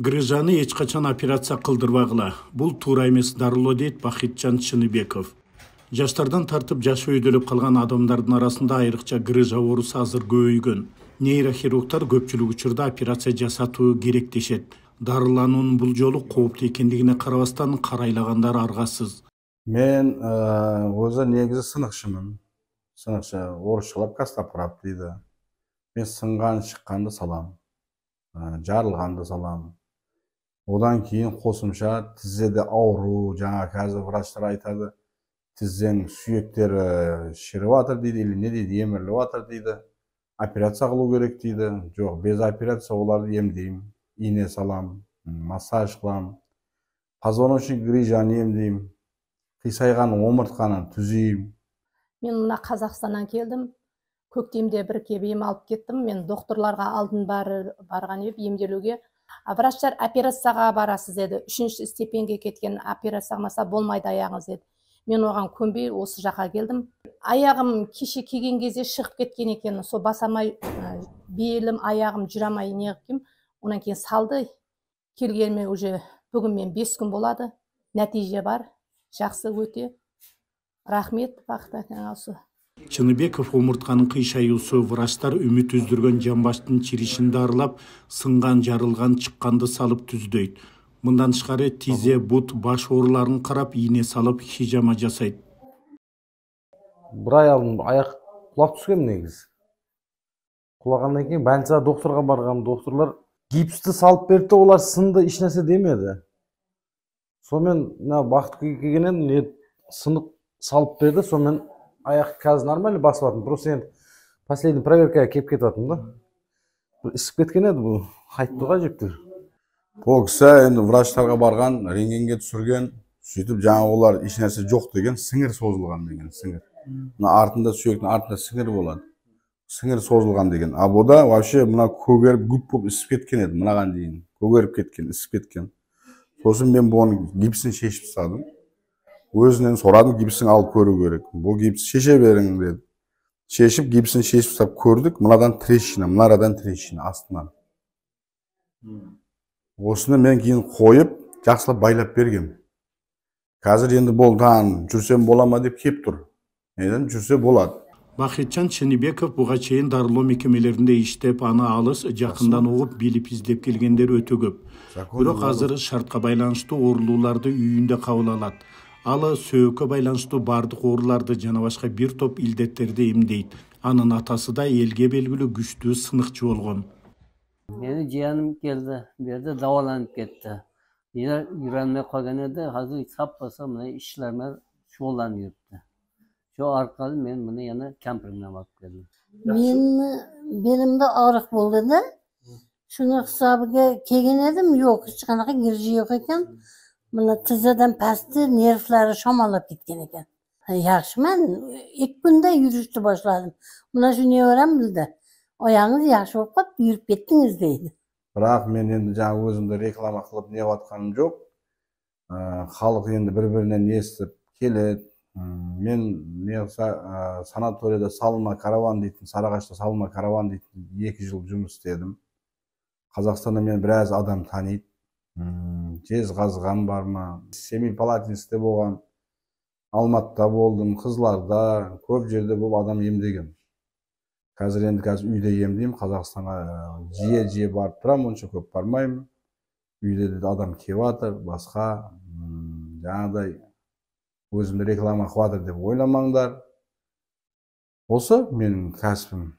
Грыжаны эч качан операция кылдырбагыла. Бул туура эмес дарылоо дейт Бахитжан Чыныбеков. Жаштардан тартып жашы өйдөлүп калган адамдардын арасында айрыкча грыжа оорусу азыр көбөйгөн. Нейрохирургтар көпчүлүк учурда операция жасатуу керек дешет. Дарылануунун бул жолу кооптуу экендигине карабастан карайлагандар аргасыз. Мен өзү негизи сыныкчымын. Сыныкчы орусчалап костоправ дейди. Мен сынган чыкканды салам, жарылганды салам. Одан кийин косумча тизеде ауруу, жаңа қазір врачтар айтады, тизең сүйектери ширип атыр дейди, или не дейди, эмирип атыр дейди. Операция кылуу керек дейди. Жок, без операция оларды эмдейм, ийне салам, массаж кылам. Позвоночник грыжаны эмдейм, кыйсайган омуртканы түзейм. Мен мына Қазақстаннан келдим. Көктемде бір кеп ем алып кеттім. Мен докторларға алдын барған еп емделуге. Врачтар операцияға барасыз деді. 3-ші степенге кеткен, операция қылмаса болмайды аяғыңыз деді. Мен оған көнбей осы жаққа келдім. Аяғым кеше келген кезде шығып кеткен екен. Сол басамай, белім, аяғым жүре алмай неғып. Онан кейін салды. Келгеніме уже бүгін мен 5 күн болады. Нәтиже бар. Жақсы өте. Рахмет, бақыт осы. Чыныбеков омуртканын кыйшаюусу, врачтар үмүт үздүргөн жамбаштын чиришин дарылап, сынган, жарылган, чыкканды салып түздөйт. Мындан тышкары тизе, бут, баш ооруларын карап, ийне салып хижама жасайт. Бір аягым аяк кулап түшкөн негизи. Кулагандан кийин больницага докторго баргам, доктурлар гипсти салып берди, олар сынды, эч нерсе демеди. Сонымен бакыт келгенен сынып салып берди, сонымен аяк қазір нормально басып атым. Просто енді последний проверкаға кеп кетатым да. Ісіп кеткен еді бұл. Қайттыға жептір. Бұл кісі енді врачтарға барған, рентгенге түсірген, сөйтіп жаңа олар еш нәрсе жоқ деген, сіңір созылған деген, сіңір. Мына артында сүйектің артында сіңір болады. Сіңір созылған деген. А бұда вообще мына көгеріп гүп болып ісіп кеткен еді, мынаған дейін. Көгеріп кеткен, ісіп кеткен. Сосын мен бұның гипсін шешіп тастадым. Өзінен сұрадым, гипсін алып көру керек. Бұл гипс шеше берің деді. Шешіп, гипсін шешіп тастап көрдік. Мынадан трещина, мынарадан трещина астынан. Осыны мен кейін қойып, жақсылап байлап бергем. Қазір енді болдан жүрсем болама деп кеп тұр. Неден жүрсе болады. Бахитжан Чыныбеков буга чейин дарылоо мекемелеринде иштеп, аны алыс, жакындан угуп, билип издеп келгендер өтө көп. Бирок азыр шартка байланыштуу оорулууларды үйүндө кабыл алат. Ал сөөгкө байланыштуу бардык ооруларды жана башка бир топ илдеттерди эмдейт. Анын атасы да элге белгилүү күчтүү сыныкчы болгон. Мени жыяным келди, берди даваланып кетти. Юре алмай калган эди, азыр саппаса мына иштериме шууланып жүрүптү. Şu arkalı men bunu yana kampirine bakıp geldim. Belimde ağrık buldu da. Şunu hesabıga kelgen edim, yok, hiç kanaqa girji yok eken. Buna tizeden pastı, nervlari şamalap ketken eken. Yaxşı, men 2 günde yürüyüştü başladım. Buna şu ne öğren bildi. Ayağınız yaxşı olup kap, yürüp kettiniz deydi. Бірақ мен енді жаңа өзімді реклама қылып не атқаным жоқ. Халық енді бір-бірінен естіп келеді. Мен не болса санаторияда Салма караван дейтін, Сарыағашта Салма караван дейтін 2 жыл жұмыс істедім. Қазақстанда мен біраз адам таниды. Жезқазған бар ма? Семипалатинскте болған, Алматыда болдым, Қызыларда, көп жерде болып адам емдегем. Қазір үйде емдеймін, Қазақстанға жиі барып тұрам, онша көп бармаймын. Үйде де адам келіп жатыр, басқа жаңағыдай өзімді реклама қылып жатыр деп ойламаңдар. Осы менің кәсібім.